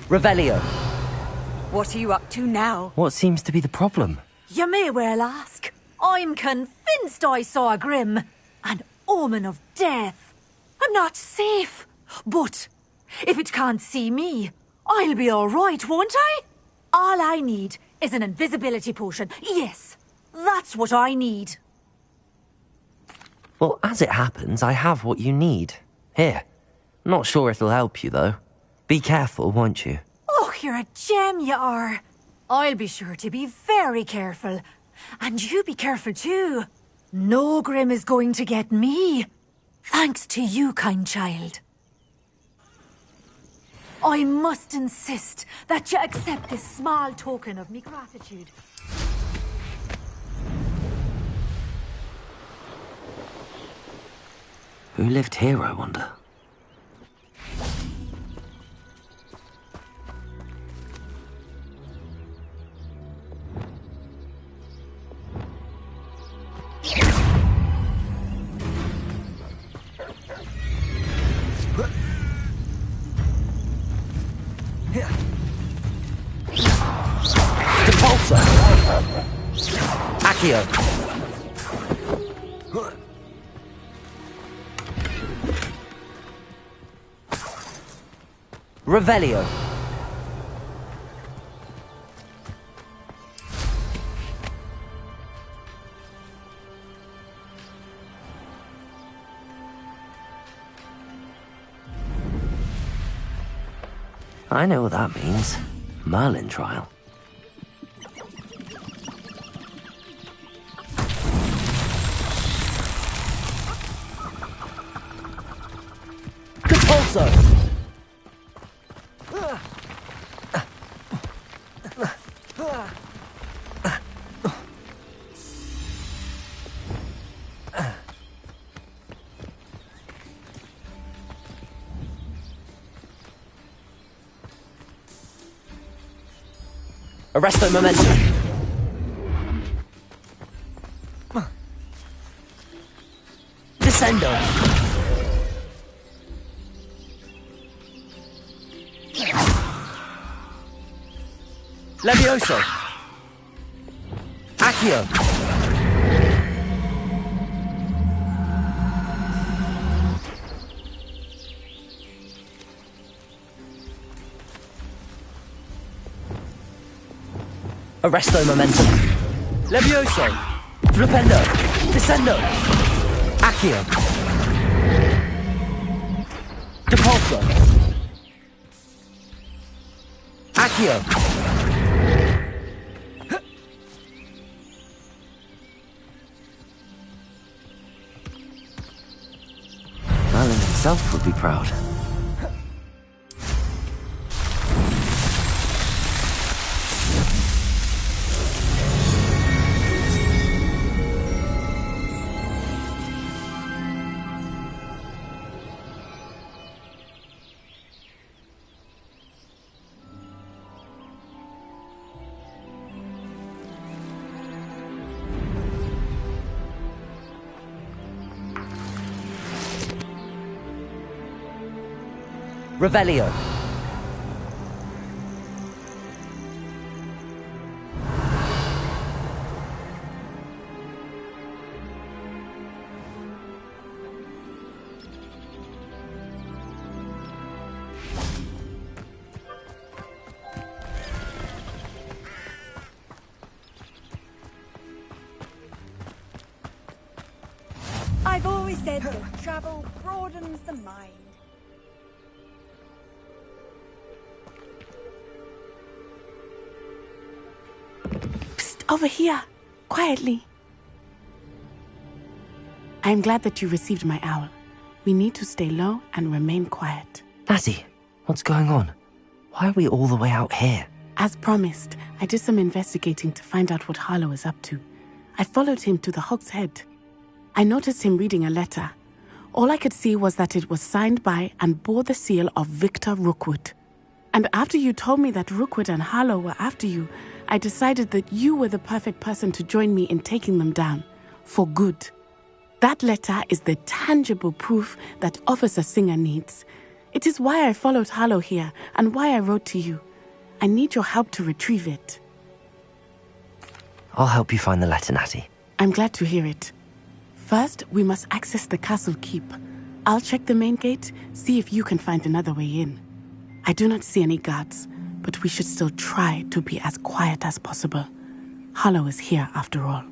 Revelio. What are you up to now? What seems to be the problem? You may well ask. I'm convinced I saw a Grim. An omen of death. I'm not safe. But if it can't see me, I'll be all right, won't I? All I need is an invisibility potion. Yes, that's what I need. Well, as it happens, I have what you need. Here. Not sure it'll help you, though. Be careful, won't you? Oh, you're a gem, you are. I'll be sure to be very careful. And you be careful, too. No Grim is going to get me. Thanks to you, kind child. I must insist that you accept this small token of me gratitude. Who lived here, I wonder? Depulso! Accio! Revelio. I know what that means. Merlin trial. Depulso! Arresto momentum. Descendo. Levioso. Accio. Arresto momentum. Levioso. Flipendo. Descendo. Accio. Depulso. Accio. Merlin himself would be proud. Revelio. I've always said that travel broadens the mind. Over here, quietly. I am glad that you received my owl. We need to stay low and remain quiet. Lassie, what's going on? Why are we all the way out here? As promised, I did some investigating to find out what Harlow is up to. I followed him to the Hog's Head. I noticed him reading a letter. All I could see was that it was signed by and bore the seal of Victor Rookwood. And after you told me that Rookwood and Harlow were after you, I decided that you were the perfect person to join me in taking them down, for good. That letter is the tangible proof that Officer Singer needs. It is why I followed Harlow here and why I wrote to you. I need your help to retrieve it. I'll help you find the letter, Natty. I'm glad to hear it. First, we must access the castle keep. I'll check the main gate, see if you can find another way in. I do not see any guards, but we should still try to be as quiet as possible. Harlow is here after all.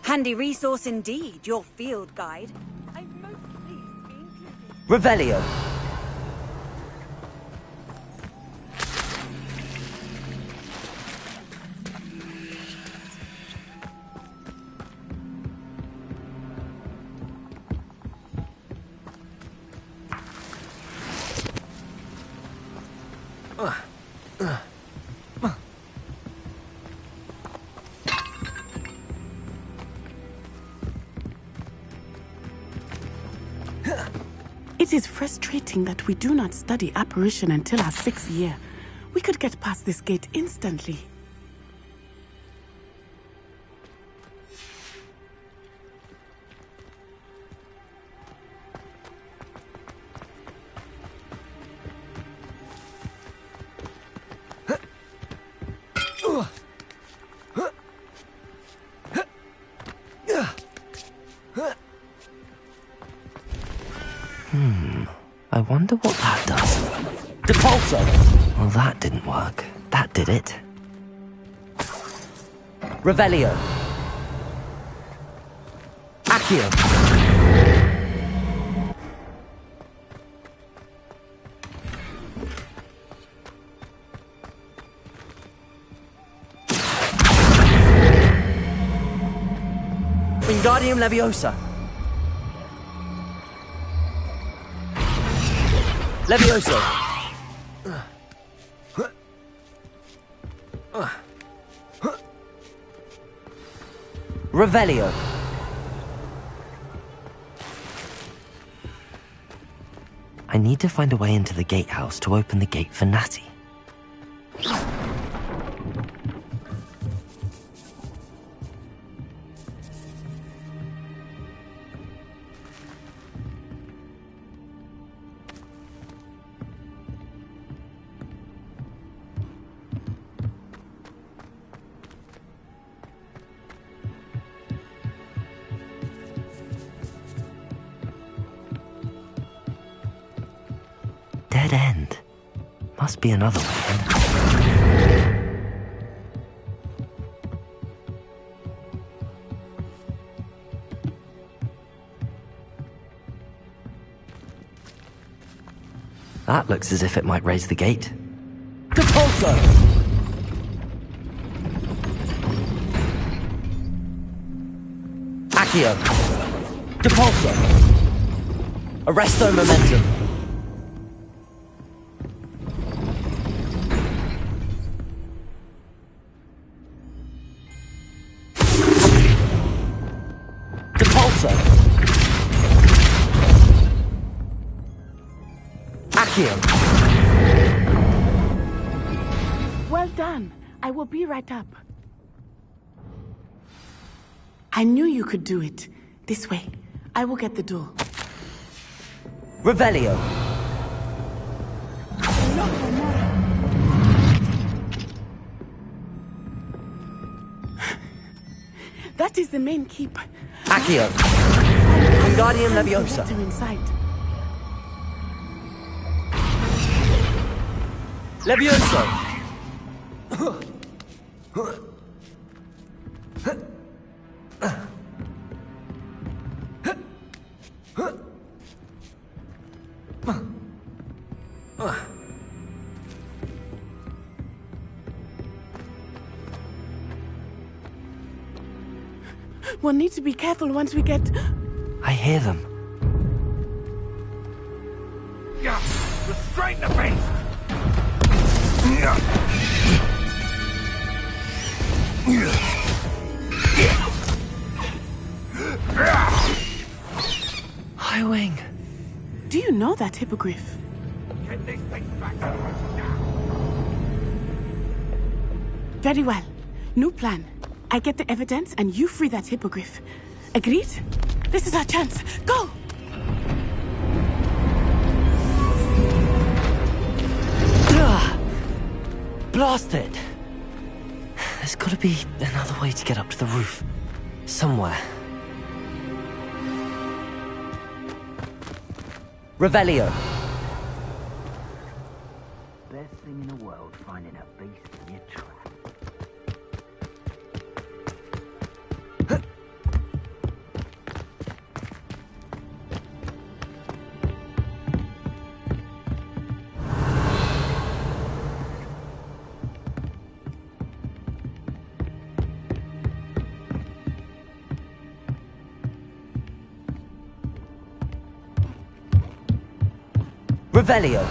Handy resource indeed, your field guide. I'm most pleased to be included. Revelio. It is frustrating that we do not study apparition until our 6th year. We could get past this gate instantly. I wonder what that does. Depulso! Well, that didn't work. That did it. Revelio. Accio. Wingardium Leviosa. Levioso! Revelio! I need to find a way into the gatehouse to open the gate for Natty. Dead end. Must be another way in. That looks as if it might raise the gate. Depulso! Accio! Depulso! Arresto Momentum! Well done. I will be right up. I knew you could do it. This way. I will get the door. Revelio. That is the main keep. Accio. Wingardium Leviosa. Inside. Levioso. We'll need to be careful once we get... I hear them. Restrain the beast! High Wing. Do you know that hippogriff? Get this thing back to us now! Very well. New plan. I get the evidence and you free that hippogriff. Agreed? This is our chance. Go! Blast it! There's gotta be another way to get up to the roof. Somewhere. Revelio. Best thing in the world, finding a beast in your trap. Revelio.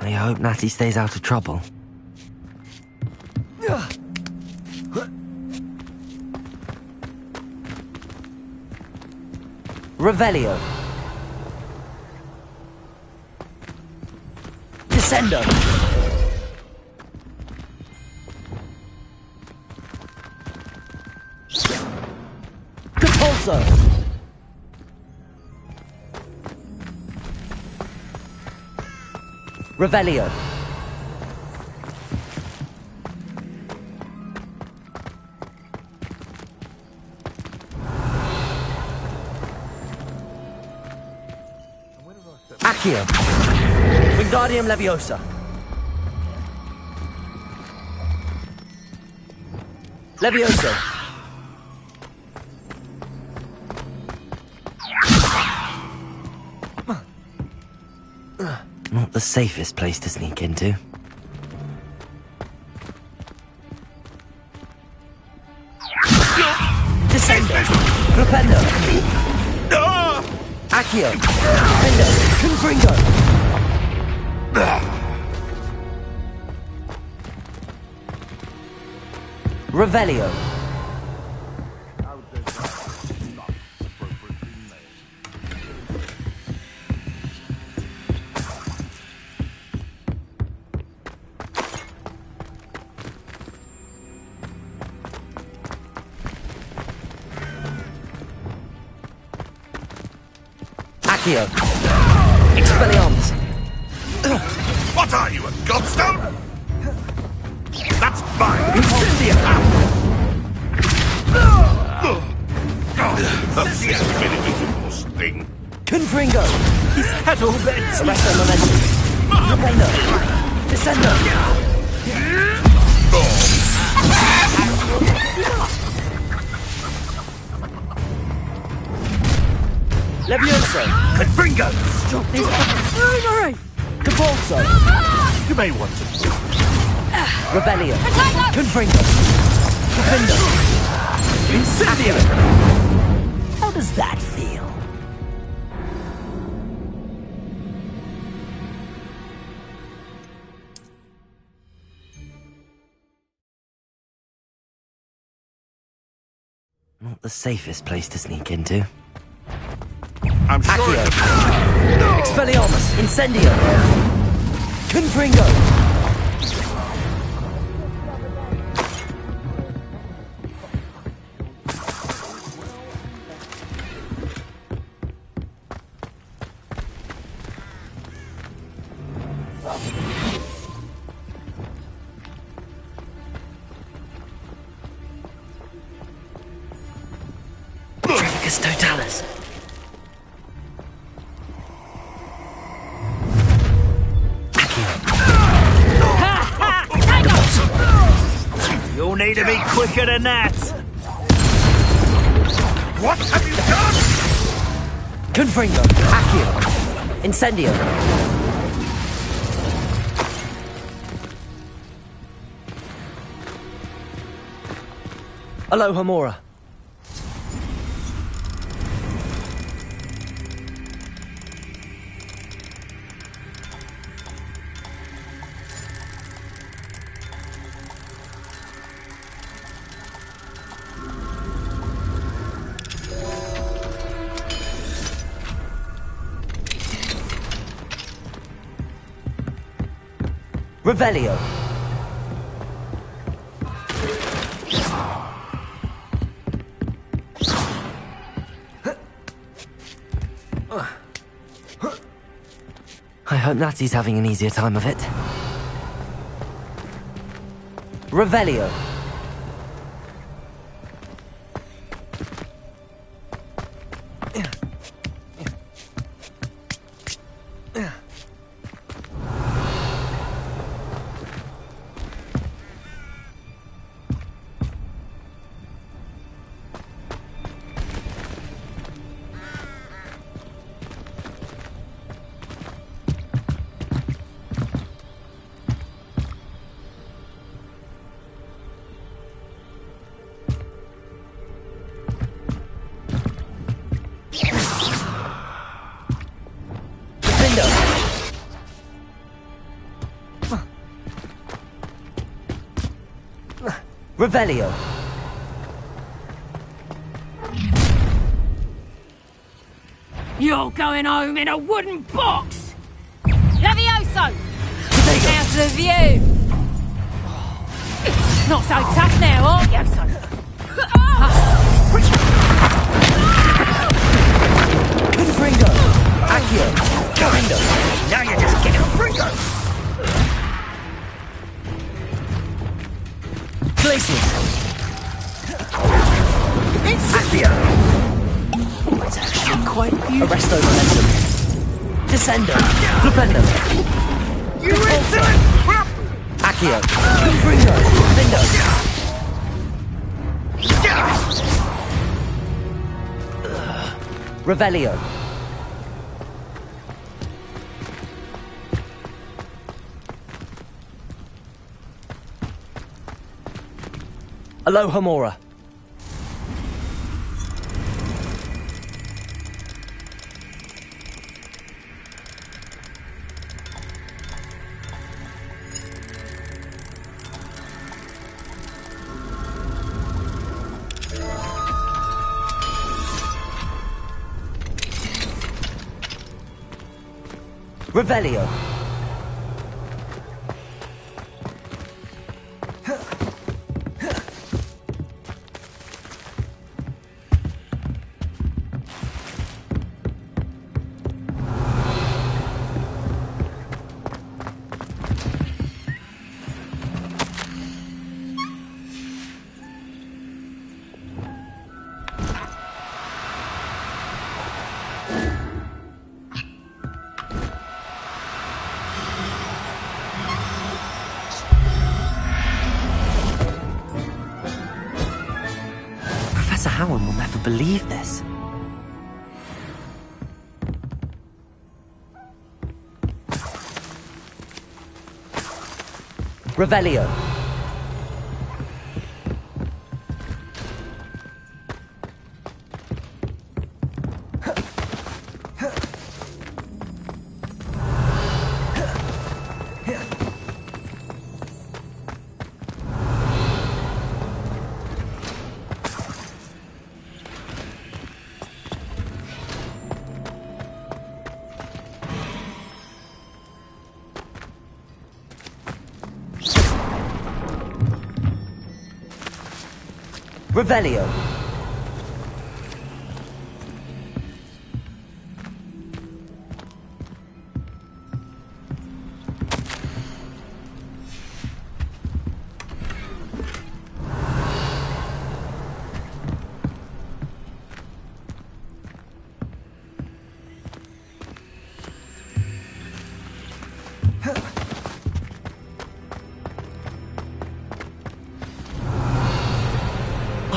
I hope Natty stays out of trouble. Revelio. Descendo. Capulso. Revelio. Accio. Wingardium Leviosa. Leviosa. Not the safest place to sneak into. Descendo. Propendo. Accio. Propendo. Confringo. Revelio. Accio. Expelliarmus. What are you, a godstone? That's mine! Incendio. That's the ability thing. Confringo. Is that all bets? Arresto momentum. Propendo. Descendo. Levioso. Confringo! Stop this. Capulso. You may want to. Revelio. Confringo. Propendo. Incendio. How does that feel? Not the safest place to sneak into. I'm sure Accio. it's Expelliarmus. Incendio. Confringo. Tricus totalis. need to be quicker than that. What have you done? Confringo. Accio. Incendio. Aloha Mora. Revelio. I hope Natsy's having an easier time of it. Revelio. Revelio. You're going home in a wooden box! Levioso! How's the view? Not so tough now, are you, son? Confringo. Accio. Confringo. Now you're just getting a Fringo. Glacius. Accio. It's actually quite beautiful. Arresto momentum. Descendo. Flipendo. You into it? Accio. Confringo. Vindo. Revelio. Aloha Mora. Revelio. Professor Howard will never believe this. Revelio. Revelio.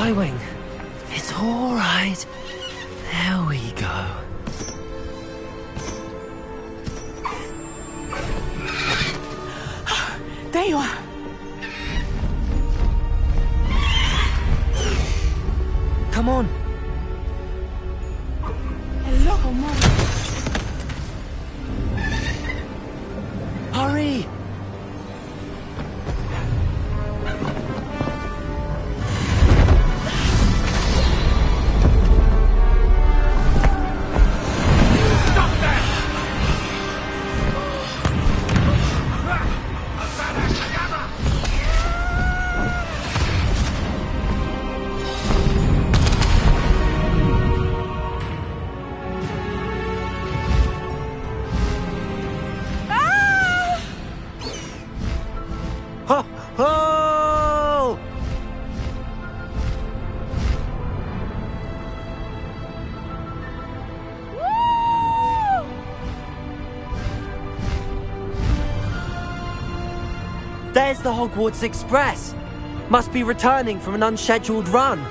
Highwing. It's all right. There we go. There you are. Come on. Hello, Mom. Hurry! Ho! Ho! There's the Hogwarts Express. Must be returning from an unscheduled run.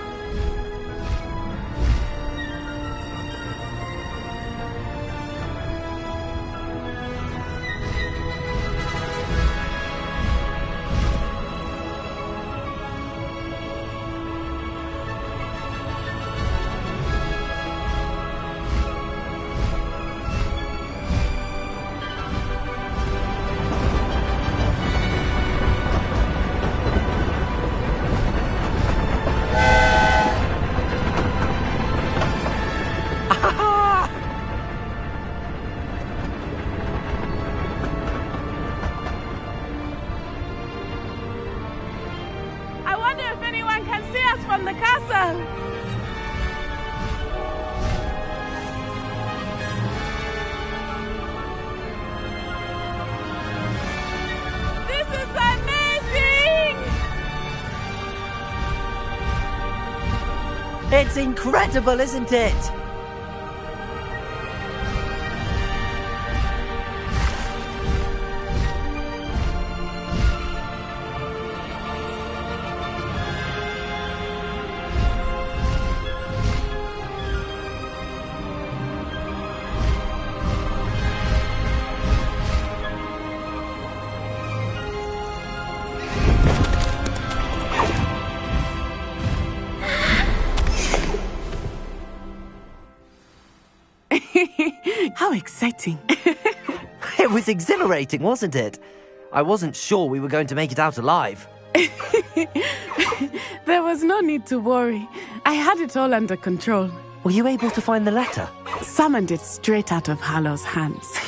I wonder if anyone can see us from the castle. This is amazing! It's incredible, isn't it? How exciting. It was exhilarating, wasn't it? I wasn't sure we were going to make it out alive. There was no need to worry. I had it all under control. Were you able to find the letter? Summoned it straight out of Harlow's hands.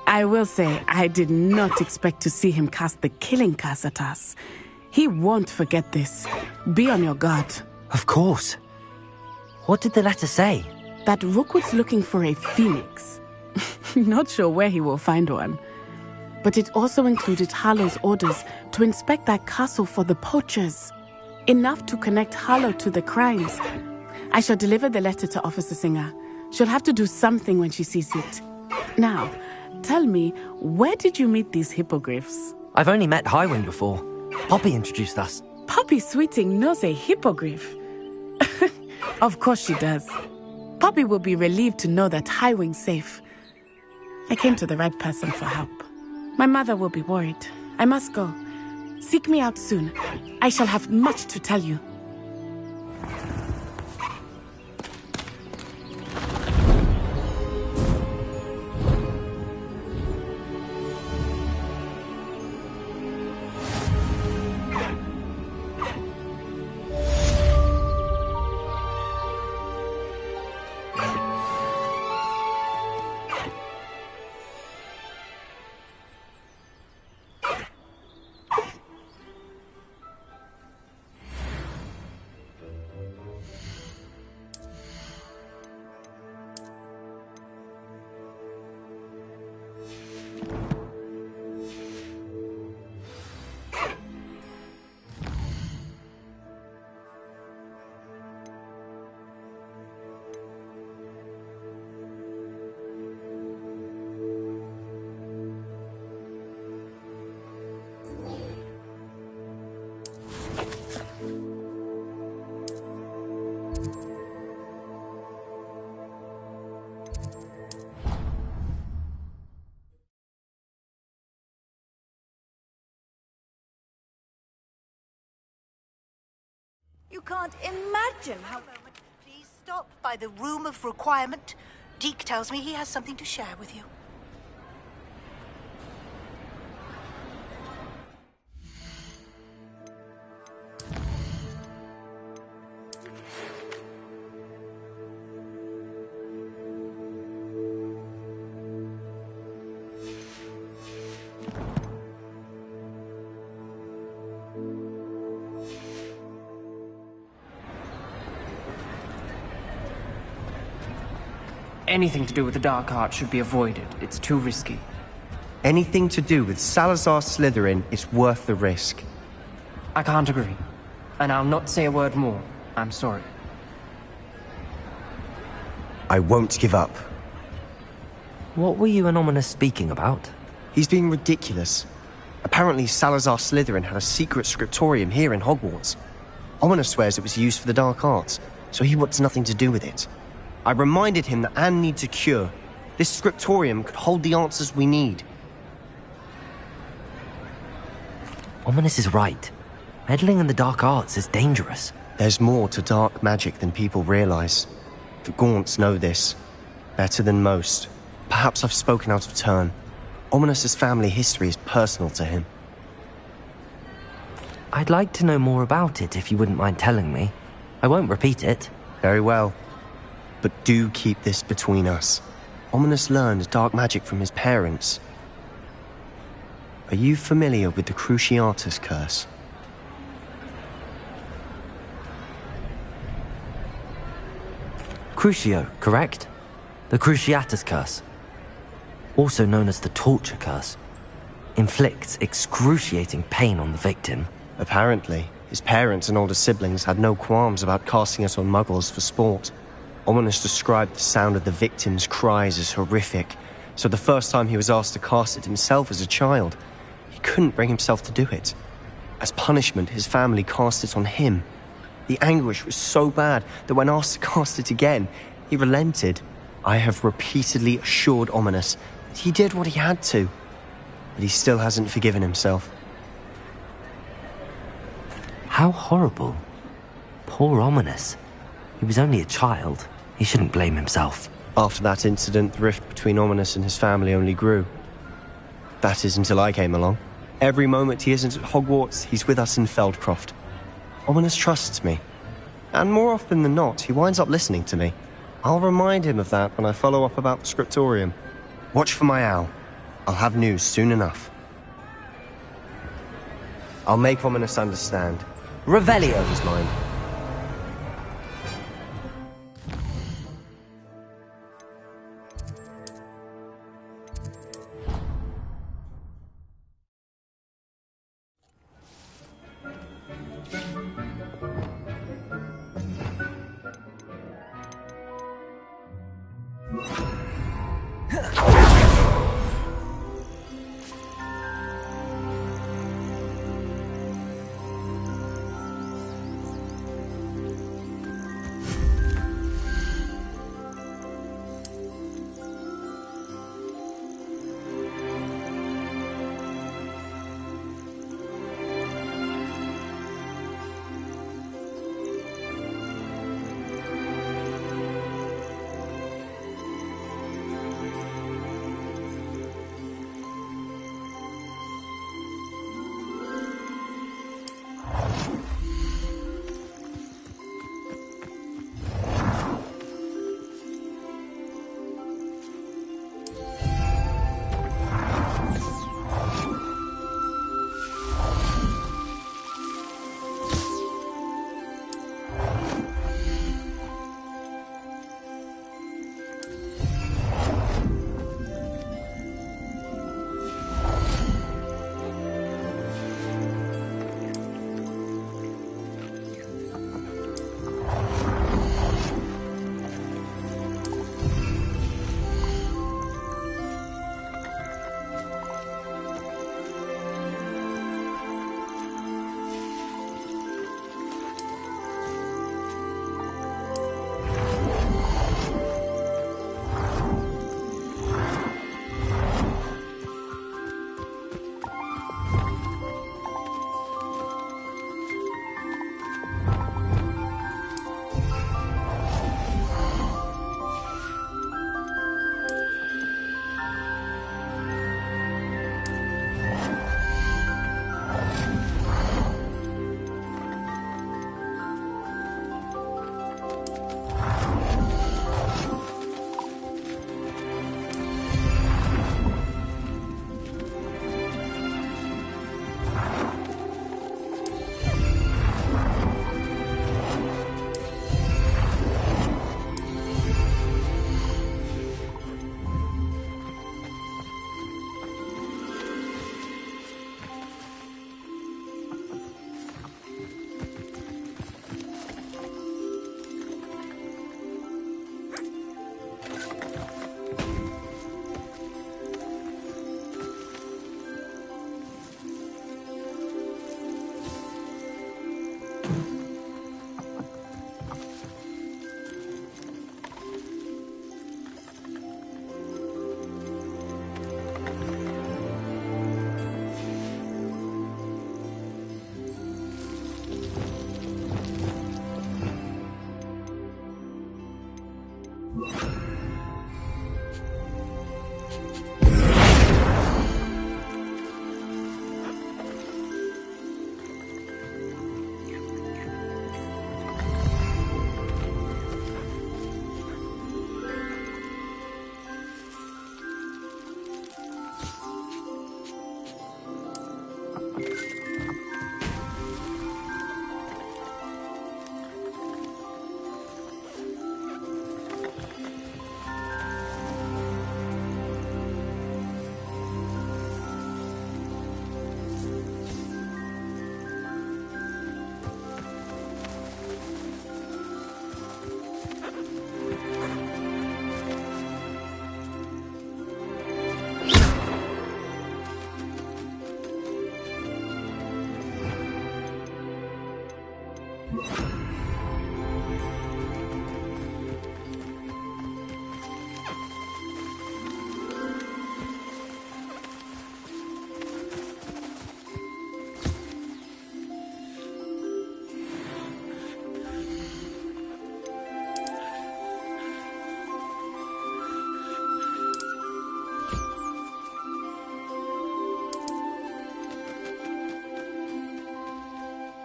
I will say, I did not expect to see him cast the killing curse at us. He won't forget this. Be on your guard. Of course. What did the letter say? That Rookwood's looking for a phoenix. Not sure where he will find one. But it also included Harlow's orders to inspect that castle for the poachers. Enough to connect Harlow to the crimes. I shall deliver the letter to Officer Singer. She'll have to do something when she sees it. Now, tell me, where did you meet these hippogriffs? I've only met Highwing before. Poppy introduced us. Poppy Sweeting knows a hippogriff. Of course she does. Poppy will be relieved to know that Highwing's safe. I came to the right person for help. My mother will be worried. I must go. Seek me out soon. I shall have much to tell you. You can't imagine how... Please stop by the room of requirement. Deke tells me he has something to share with you. Anything to do with the dark art should be avoided. It's too risky. Anything to do with Salazar Slytherin is worth the risk. I can't agree. And I'll not say a word more. I'm sorry. I won't give up. What were you and Ominous speaking about? He's being ridiculous. Apparently Salazar Slytherin had a secret scriptorium here in Hogwarts. Ominous swears it was used for the dark arts, so he wants nothing to do with it. I reminded him that Anne needs a cure. This scriptorium could hold the answers we need. Ominous is right. Meddling in the dark arts is dangerous. There's more to dark magic than people realize. The Gaunts know this. Better than most. Perhaps I've spoken out of turn. Ominous's family history is personal to him. I'd like to know more about it if you wouldn't mind telling me. I won't repeat it. Very well. But do keep this between us. Ominous learned dark magic from his parents. Are you familiar with the Cruciatus curse? Crucio, correct? The Cruciatus curse. Also known as the torture curse. Inflicts excruciating pain on the victim. Apparently, his parents and older siblings had no qualms about casting it on muggles for sport. Ominous described the sound of the victim's cries as horrific, so the first time he was asked to cast it himself as a child, he couldn't bring himself to do it. As punishment, his family cast it on him. The anguish was so bad that when asked to cast it again, he relented. I have repeatedly assured Ominous that he did what he had to, but he still hasn't forgiven himself. How horrible. Poor Ominous. He was only a child. He shouldn't blame himself. After that incident, the rift between Ominous and his family only grew. That is until I came along. Every moment he isn't at Hogwarts, he's with us in Feldcroft. Ominous trusts me. And more often than not, he winds up listening to me. I'll remind him of that when I follow up about the scriptorium. Watch for my owl. I'll have news soon enough. I'll make Ominous understand. Revelio is mine.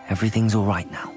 Everything's all right now.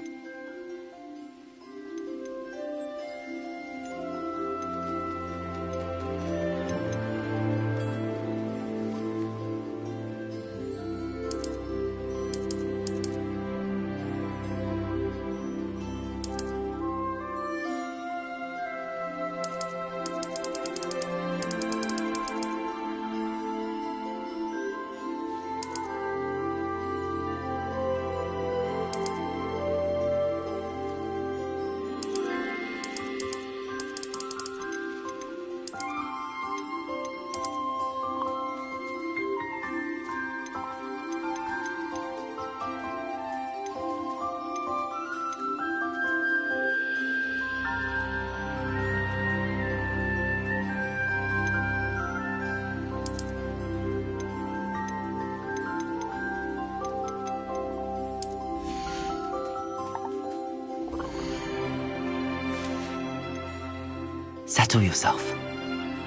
Settle yourself.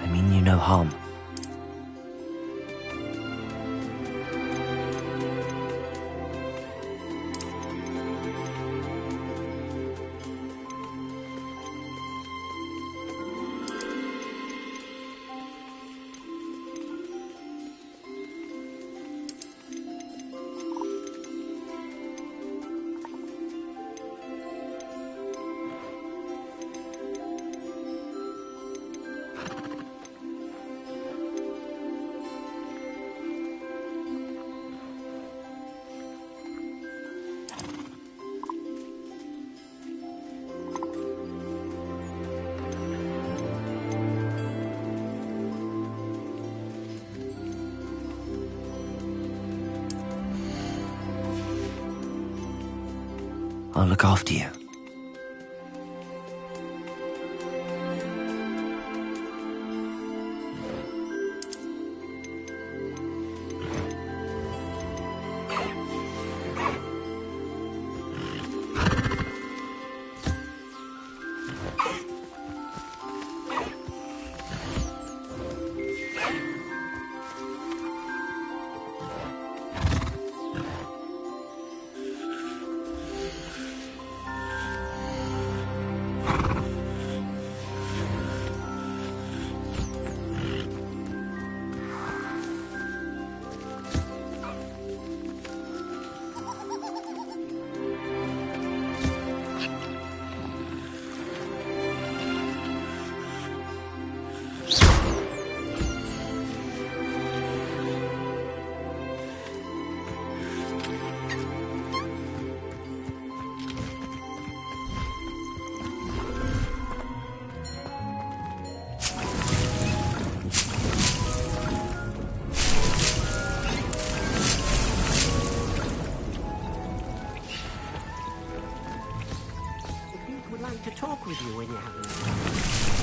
I mean you no harm. I'll look after you. To talk with you when you're having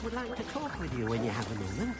would like to talk with you when you have a moment.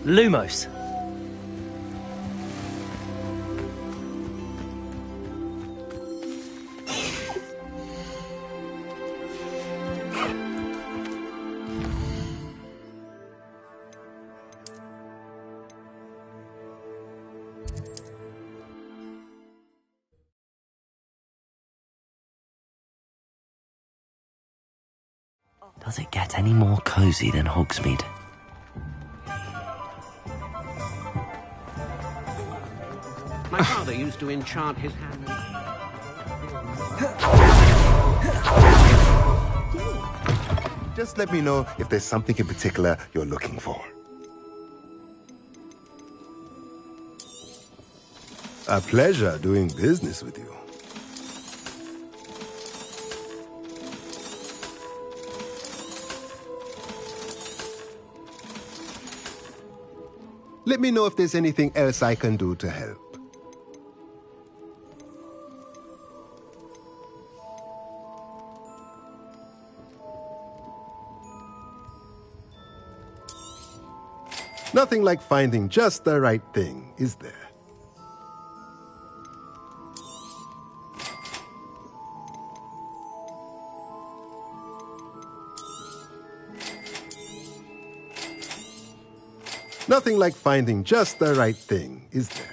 Lumos. Does it get any more cozy than Hogsmeade? My father used to enchant his hand. Just let me know if there's something in particular you're looking for. A pleasure doing business with you. Let me know if there's anything else I can do to help. Nothing like finding just the right thing, is there? Nothing like finding just the right thing, is there?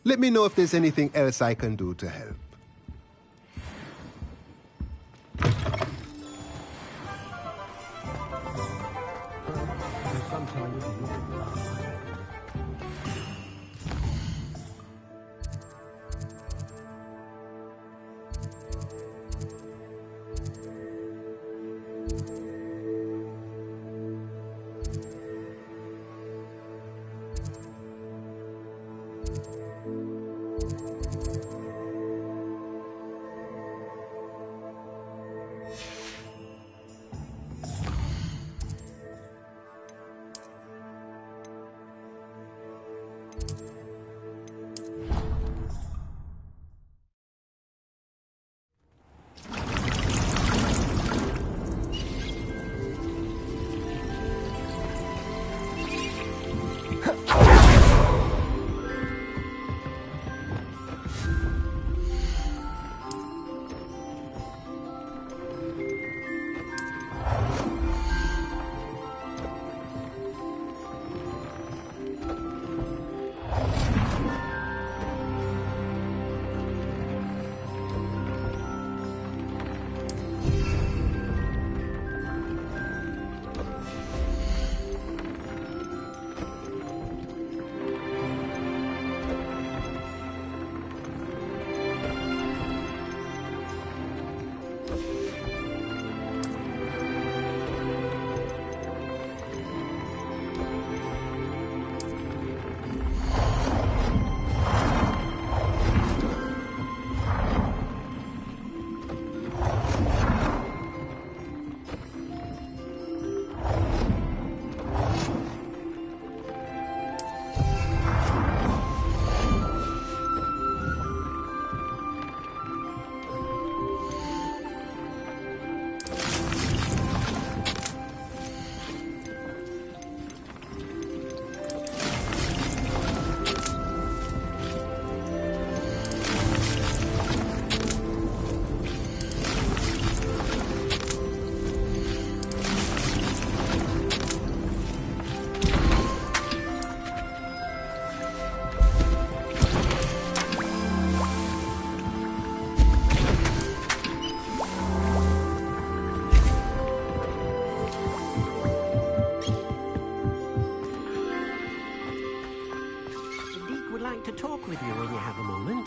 Let me know if there's anything else I can do to help. To talk with you when you have a moment.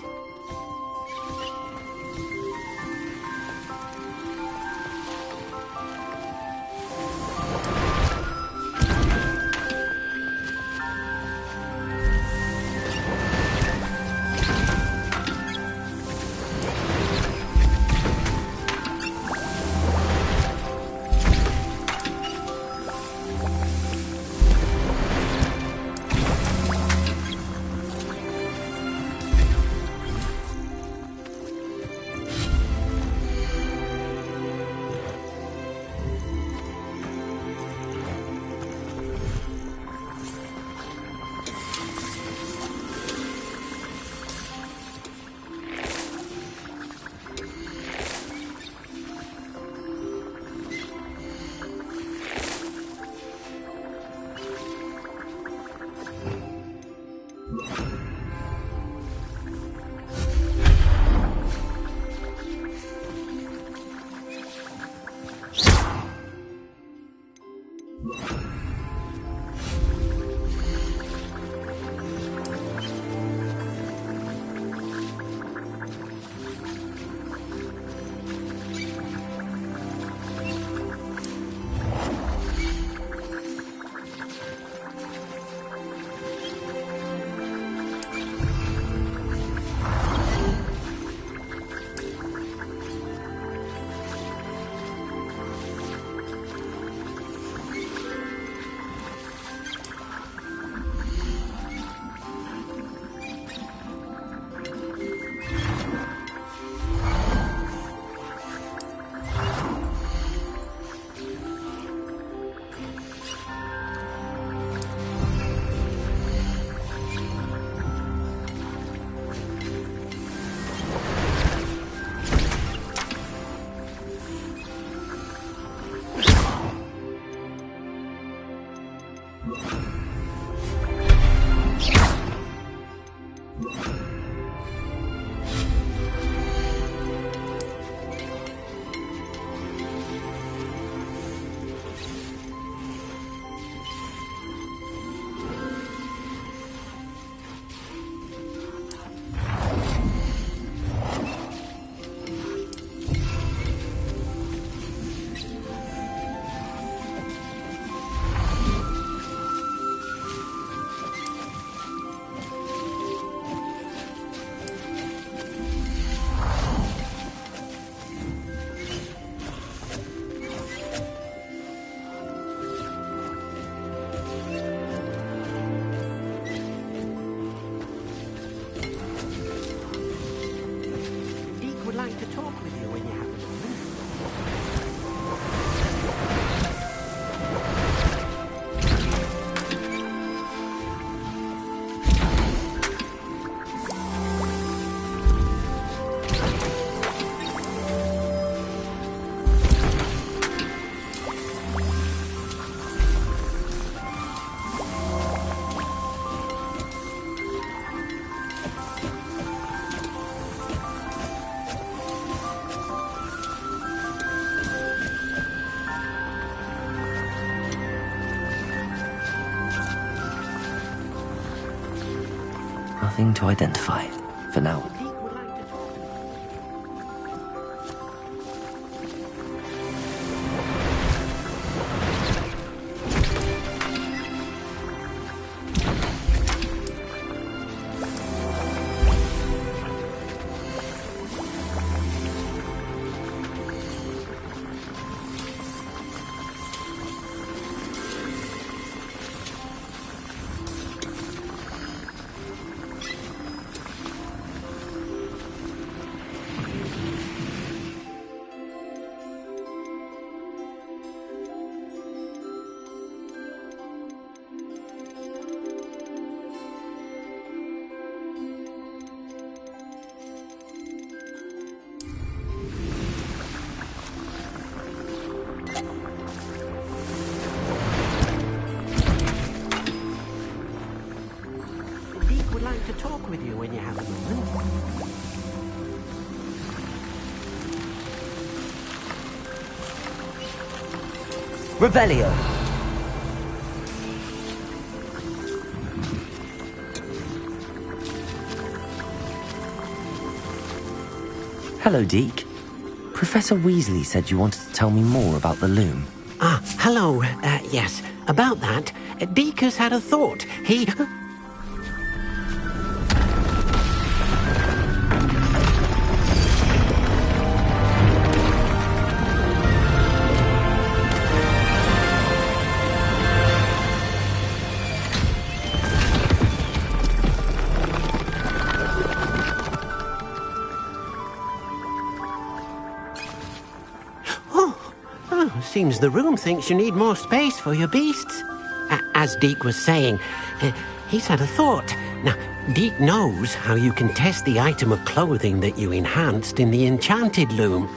Nothing to identify for now. Deke would like to talk with you when you have a moment. Revelio! Hello, Deke. Professor Weasley said you wanted to tell me more about the loom. Ah, hello. Yes, about that. Deke has had a thought. He... Seems the room thinks you need more space for your beasts. As Deke was saying, he's had a thought. Now, Deke knows how you can test the item of clothing that you enhanced in the enchanted loom.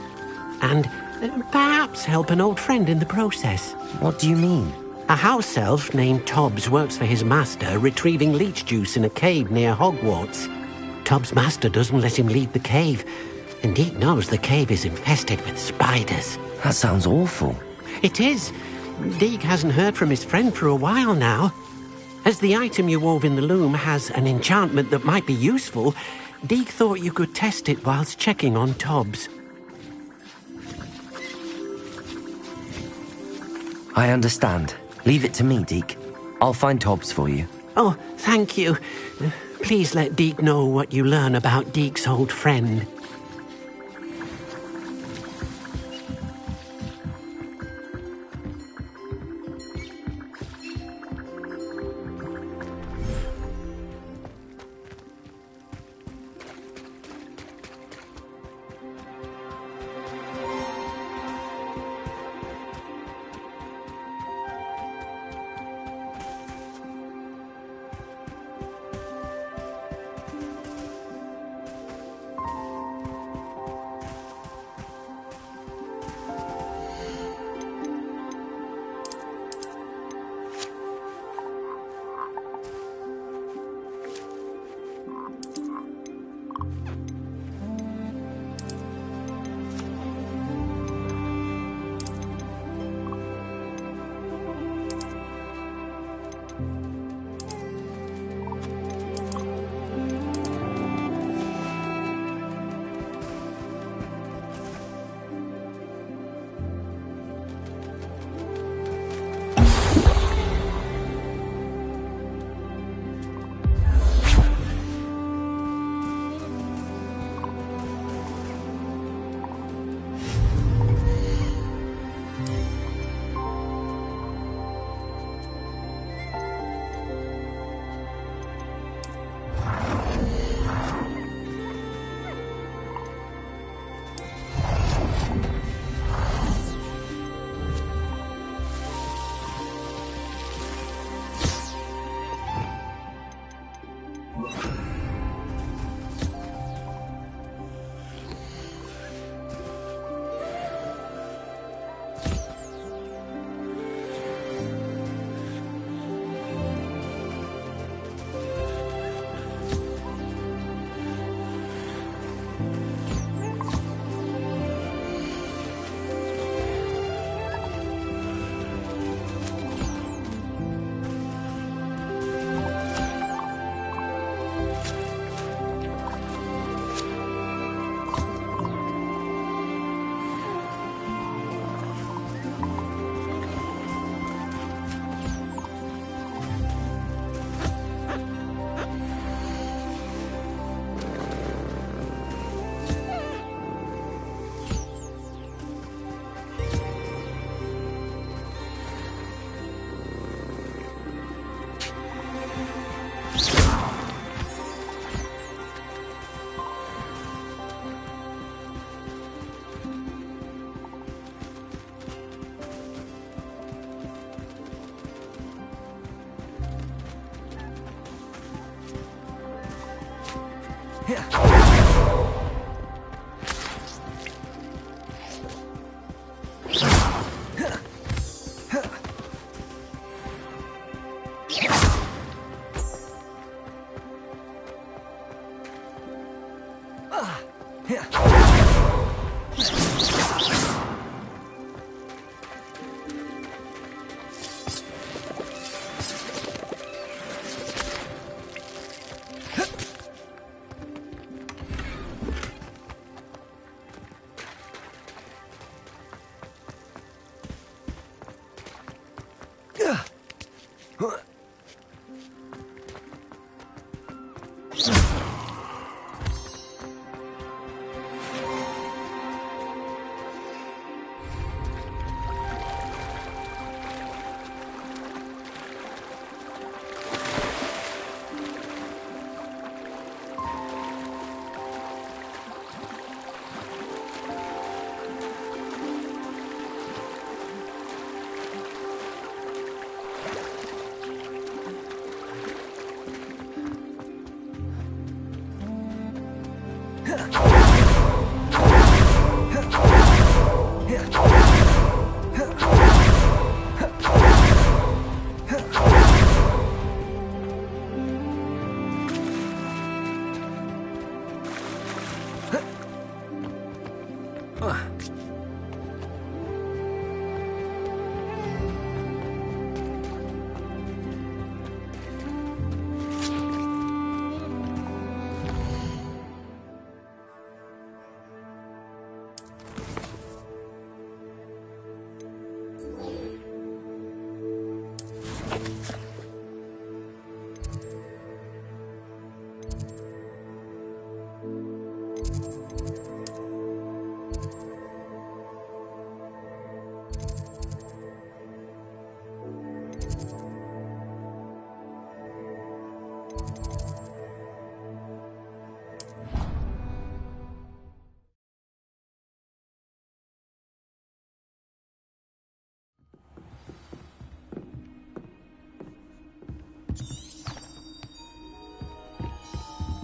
And perhaps help an old friend in the process. What do you mean? A house elf named Tobbs works for his master, retrieving leech juice in a cave near Hogwarts. Tobbs' master doesn't let him leave the cave, and Deke knows the cave is infested with spiders. That sounds awful. It is. Deke hasn't heard from his friend for a while now. As the item you wove in the loom has an enchantment that might be useful, Deke thought you could test it whilst checking on Tobbs. I understand. Leave it to me, Deke. I'll find Tobbs for you. Oh, thank you. Please let Deke know what you learn about Deke's old friend.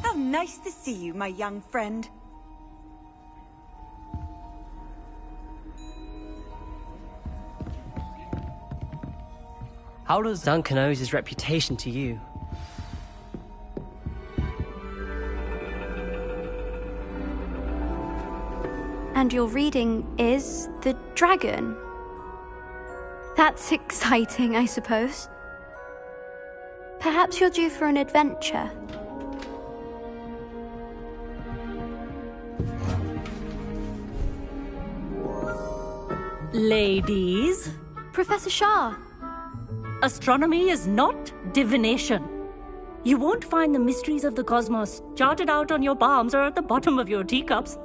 How nice to see you, my young friend. How does Duncan owe his reputation to you? And your reading is The Dragon. That's exciting, I suppose. Perhaps you're due for an adventure. Ladies, Professor Shah. astronomy is not divination. You won't find the mysteries of the cosmos charted out on your palms or at the bottom of your teacups.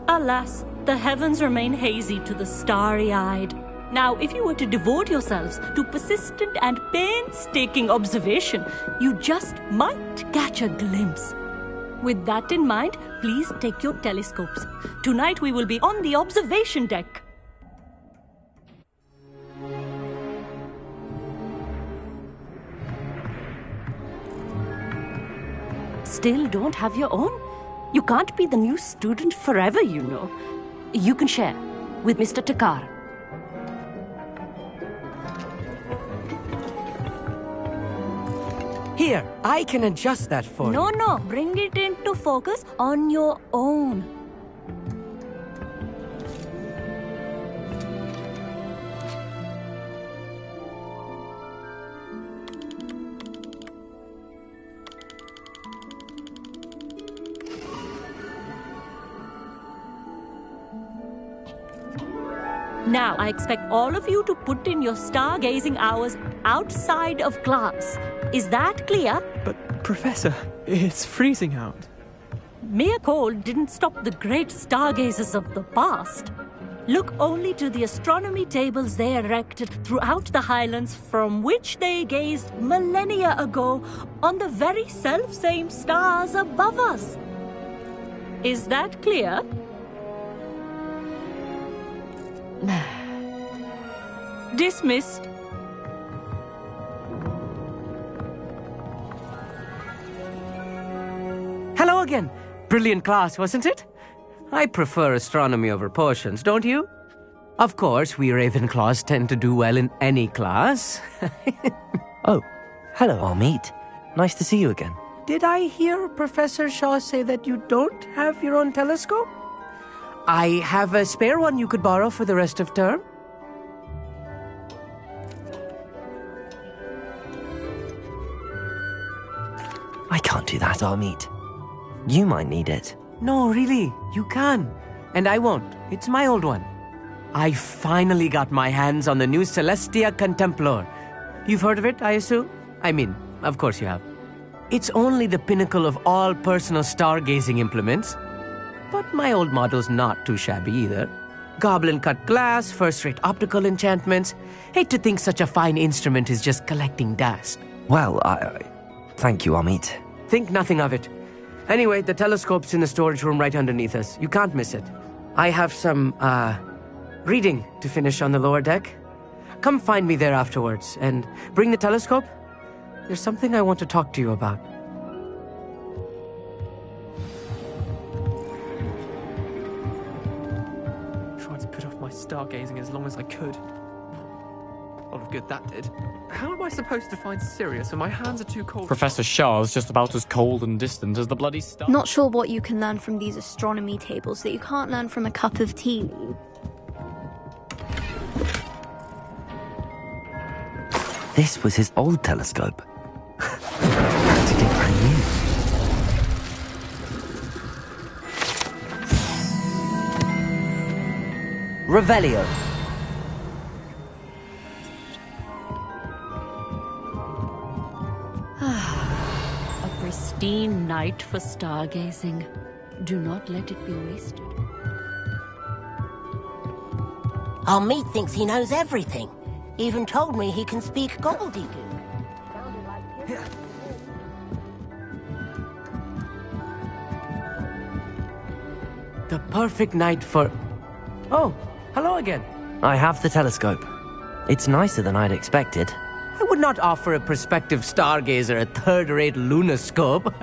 Alas, the heavens remain hazy to the starry-eyed. Now, if you were to devote yourselves to persistent and painstaking observation, you just might catch a glimpse. With that in mind, please take your telescopes. Tonight we will be on the observation deck. Still don't have your own? You can't be the new student forever, you know. You can share with Mr. Takar. Here, I can adjust that for you. No, bring it into focus on your own. Now, I expect all of you to put in your stargazing hours outside of class. Is that clear? But, Professor, it's freezing out. Mere cold didn't stop the great stargazers of the past. Look only to the astronomy tables they erected throughout the highlands from which they gazed millennia ago on the very self-same stars above us. Is that clear? Dismissed. Hello again. Brilliant class, wasn't it? I prefer astronomy over potions, don't you? Of course, we Ravenclaws tend to do well in any class. Oh, hello, Amit. Nice to see you again. Did I hear Professor Shaw say that you don't have your own telescope? I have a spare one you could borrow for the rest of term. I can't do that, Amit. You might need it. No, really, you can. And I won't. It's my old one. I finally got my hands on the new Celestia Contemplar. You've heard of it, I assume? I mean, of course you have. It's only the pinnacle of all personal stargazing implements. But my old model's not too shabby either. Goblin-cut glass, first-rate optical enchantments. Hate to think such a fine instrument is just collecting dust. Well, thank you, Amit. Think nothing of it. Anyway, the telescope's in the storage room right underneath us. You can't miss it. I have some, reading to finish on the lower deck. Come find me there afterwards, and bring the telescope. There's something I want to talk to you about. Tried to put off my stargazing as long as I could. A lot of good that did. How am I supposed to find Sirius when my hands are too cold? Professor Shah's just about as cold and distant as the bloody star. Not sure what you can learn from these astronomy tables that you can't learn from a cup of tea. This was his old telescope. Practically brand new. Revelio. A pristine night for stargazing. Do not let it be wasted. Amit thinks he knows everything. Even told me he can speak gobbledygook. The perfect night for... Oh, hello again. I have the telescope. It's nicer than I'd expected. I would not offer a prospective stargazer a third-rate lunoscope.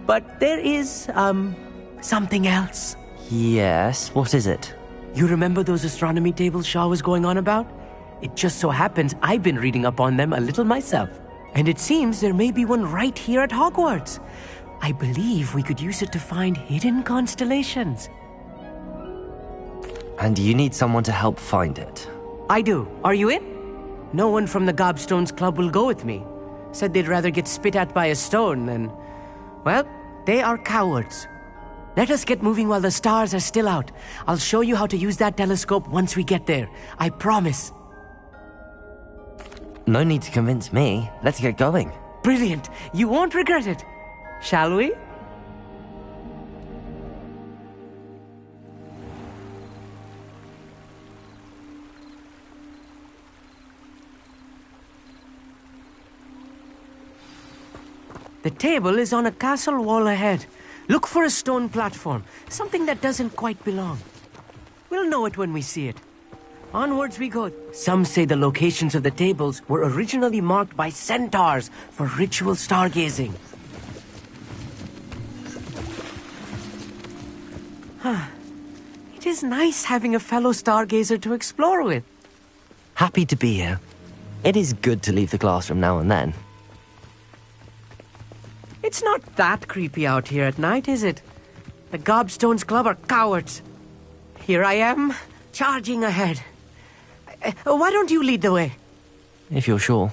But there is, something else. Yes, what is it? You remember those astronomy tables Shaw was going on about? It just so happens I've been reading up on them a little myself. And it seems there may be one right here at Hogwarts. I believe we could use it to find hidden constellations. And you need someone to help find it? I do. Are you in? No one from the Gobstones Club will go with me. Said they'd rather get spit at by a stone than... Well, they are cowards. Let us get moving while the stars are still out. I'll show you how to use that telescope once we get there. I promise. No need to convince me. Let's get going. Brilliant. You won't regret it. Shall we? The table is on a castle wall ahead. Look for a stone platform, something that doesn't quite belong. We'll know it when we see it. Onwards we go. Some say the locations of the tables were originally marked by centaurs for ritual stargazing. It is nice having a fellow stargazer to explore with. Happy to be here. It is good to leave the classroom now and then. It's not that creepy out here at night, is it? The Gobstones Club are cowards. Here I am, charging ahead. Why don't you lead the way? If you're sure.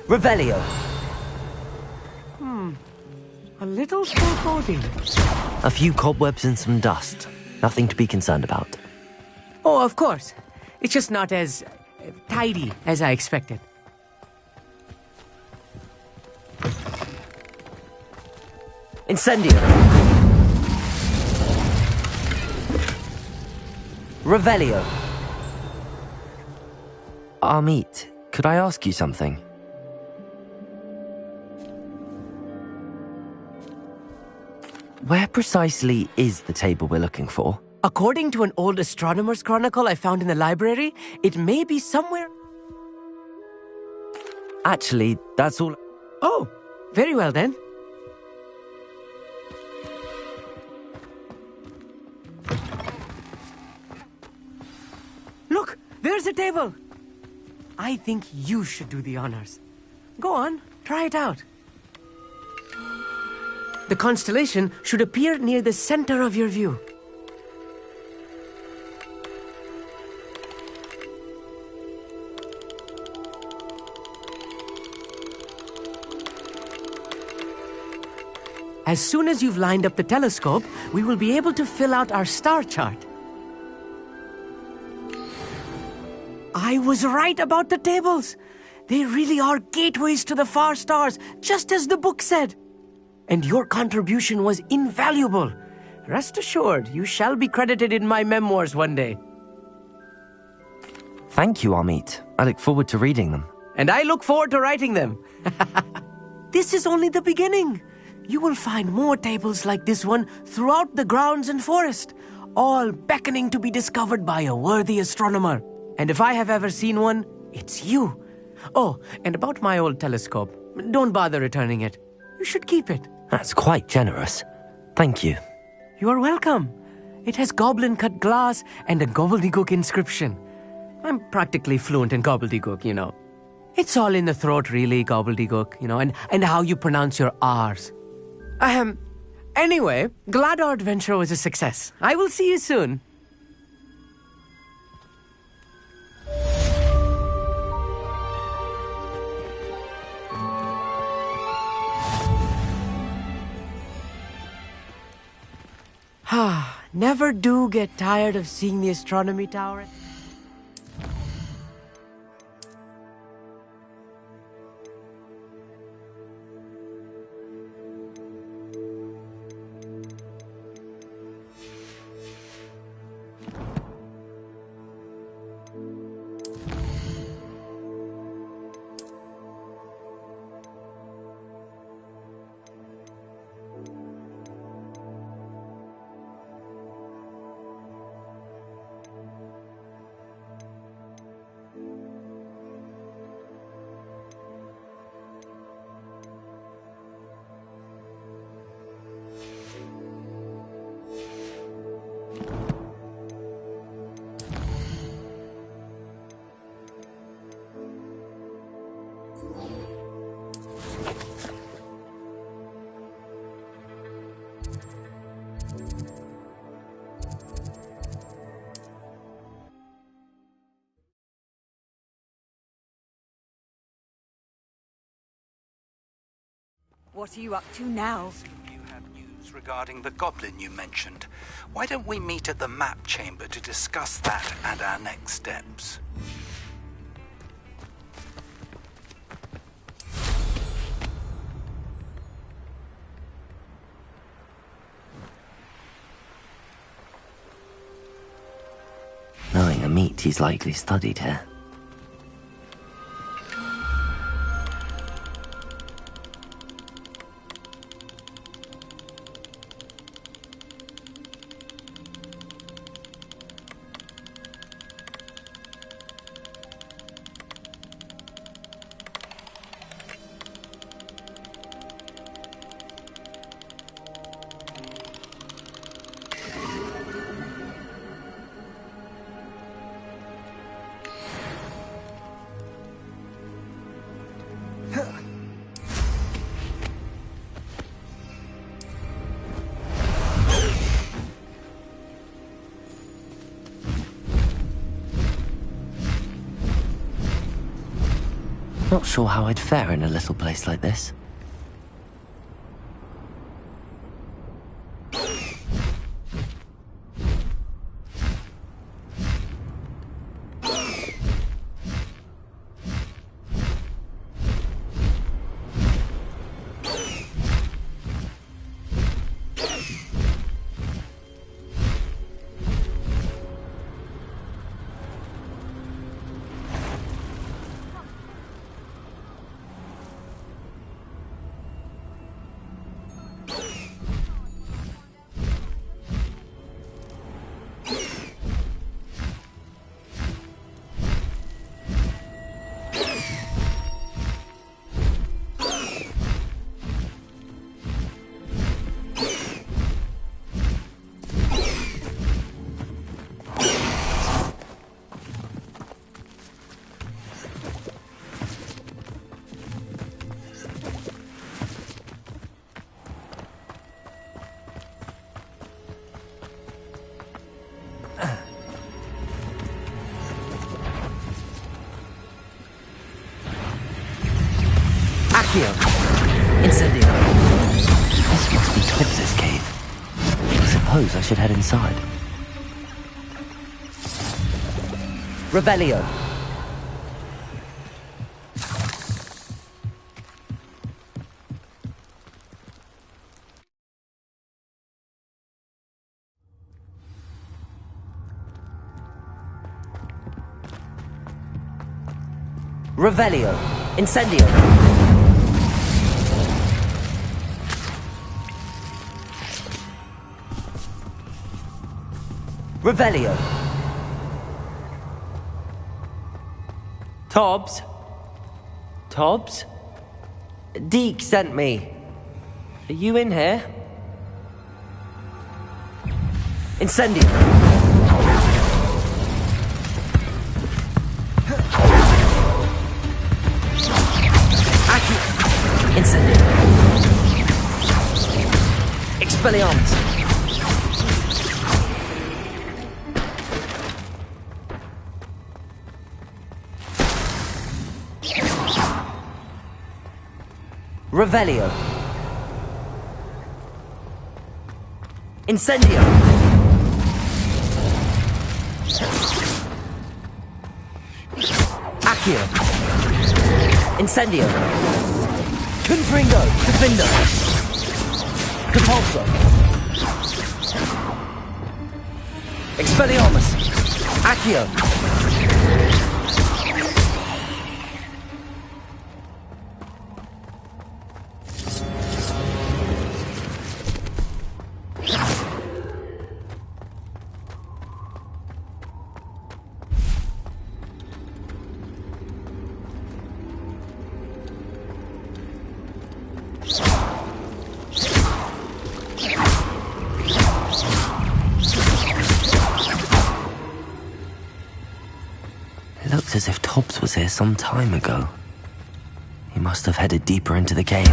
Revelio. A little foreboding. A few cobwebs and some dust. Nothing to be concerned about. Oh, of course. It's just not as tidy as I expected. Incendio. Revelio. Amit, could I ask you something? Where precisely is the table we're looking for? According to an old astronomer's chronicle I found in the library, it may be somewhere... Actually, that's all. Oh, very well then. Look, there's a table. I think you should do the honors. Go on, try it out. The constellation should appear near the center of your view. As soon as you've lined up the telescope, we will be able to fill out our star chart. I was right about the tables. They really are gateways to the far stars, just as the book said. And your contribution was invaluable. Rest assured, you shall be credited in my memoirs one day. Thank you, Amit. I look forward to reading them. And I look forward to writing them. This is only the beginning. You will find more tables like this one throughout the grounds and forest, all beckoning to be discovered by a worthy astronomer. And if I have ever seen one, it's you. Oh, and about my old telescope, don't bother returning it. You should keep it. That's quite generous. Thank you. You're welcome. It has goblin-cut glass and a gobbledygook inscription. I'm practically fluent in gobbledygook, you know. It's all in the throat, really, gobbledygook, you know, and how you pronounce your R's. Anyway, glad our adventure was a success. I will see you soon. Never do get tired of seeing the astronomy tower. What are you up to now? You have news regarding the goblin you mentioned. Why don't we meet at the map chamber to discuss that and our next steps? Knowing Amit, he's likely studied here. Not sure how I'd fare in a little place like this. Accio! Incendio! This must be Tobbs's cave. I suppose I should head inside. Revelio! Revelio! Incendio! Revelio! Tobbs? Tobbs? Deke sent me. Are you in here? Incendio! Incendio! Expelliarmus! Revelio! Incendio! Accio! Incendio! Confringo! Defender! Depulso! Expelliarmus! Accio! It looks as if Tobbs was here some time ago. He must have headed deeper into the cave.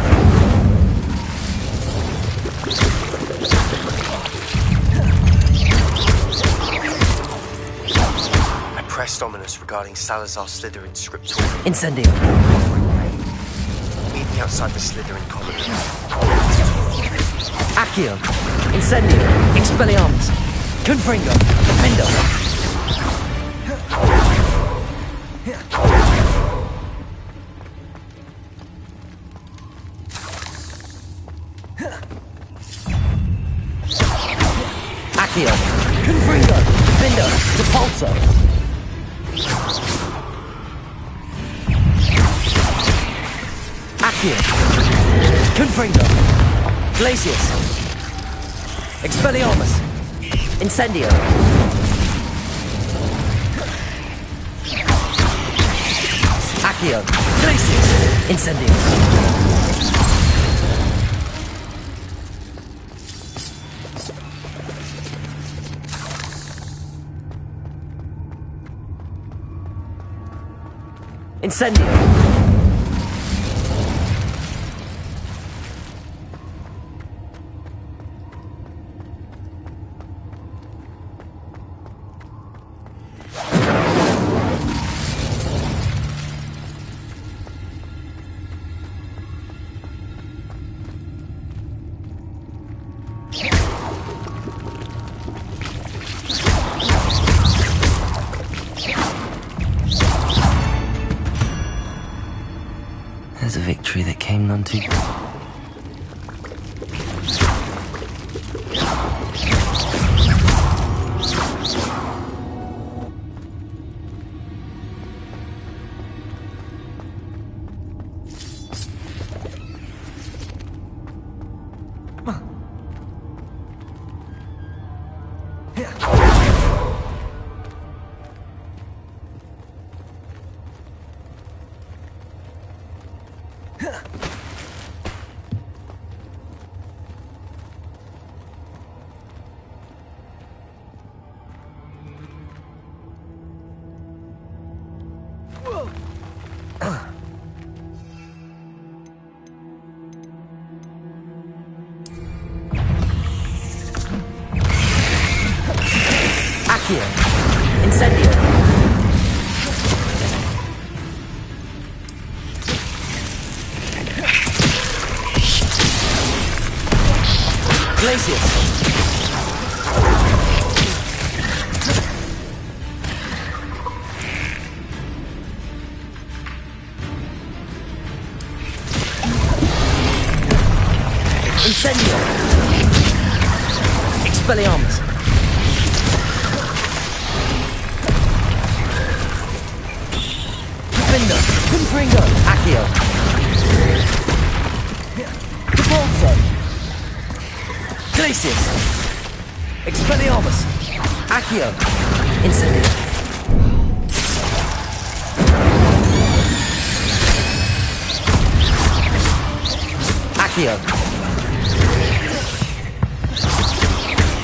I pressed ominous regarding Salazar Slytherin scriptorium. Incendio! Meet me outside the Slytherin colony. Accio! Incendio! Expelliarmus! Confringo! Defender! Accio! Confringo! Defender! Depulso! Accio! Confringo! Glacius! Expelliarmus! Incendio! Accio! Glacius! Incendio! Incendio! There's a victory that came none too... Accio! Incendio! Incendio! Expelliarmus! Defender! Confringo! Accio! Repulso! Glacius! Expelliarmus! Accio! Incendio! Accio!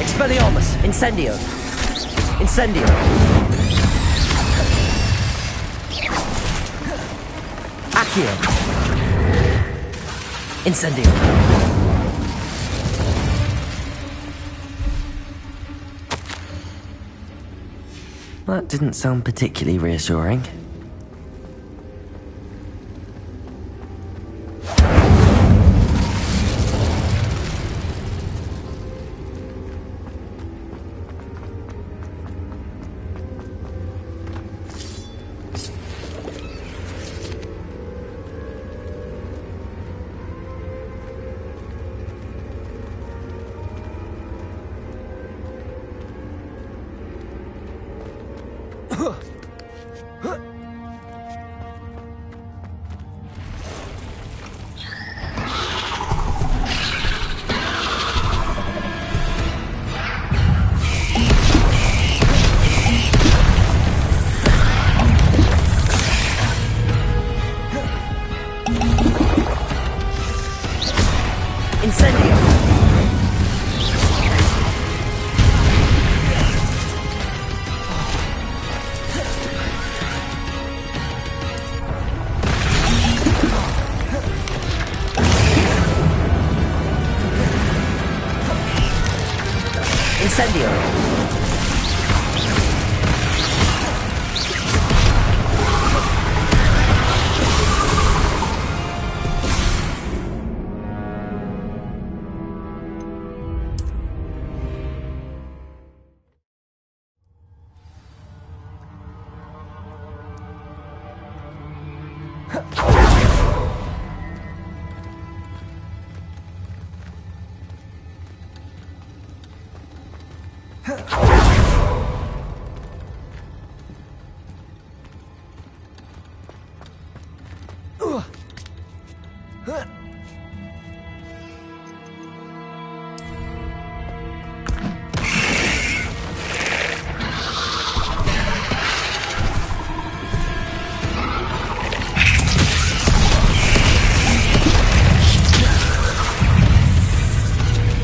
Expelliarmus! Incendio! Incendio! Accio! Incendio! That didn't sound particularly reassuring. Incendio!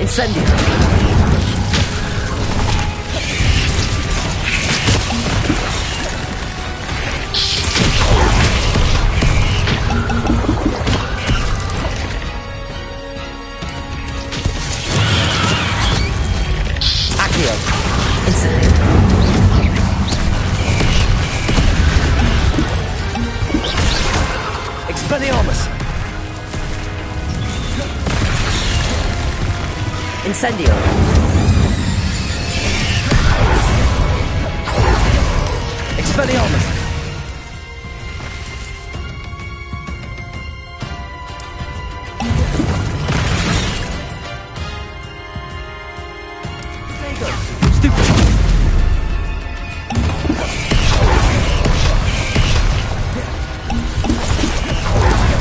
Incendio! Accio! Incendio! Expelliarmus! Incendio! Expelliarmus! Stupid!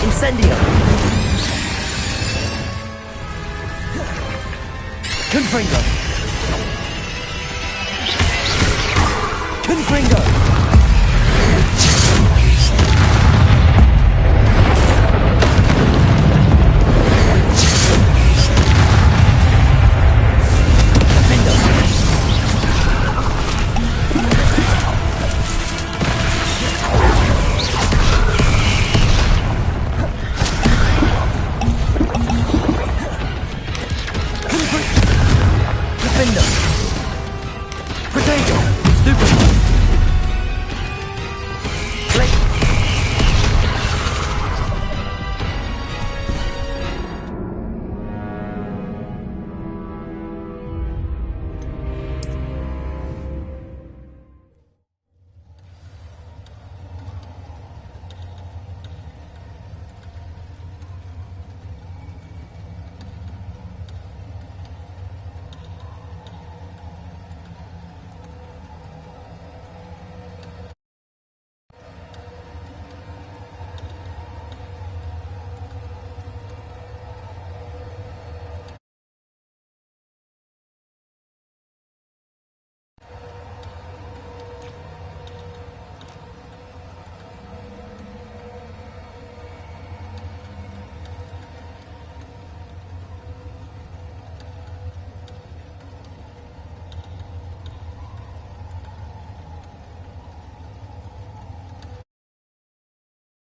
Incendio! Confringo! Confringo!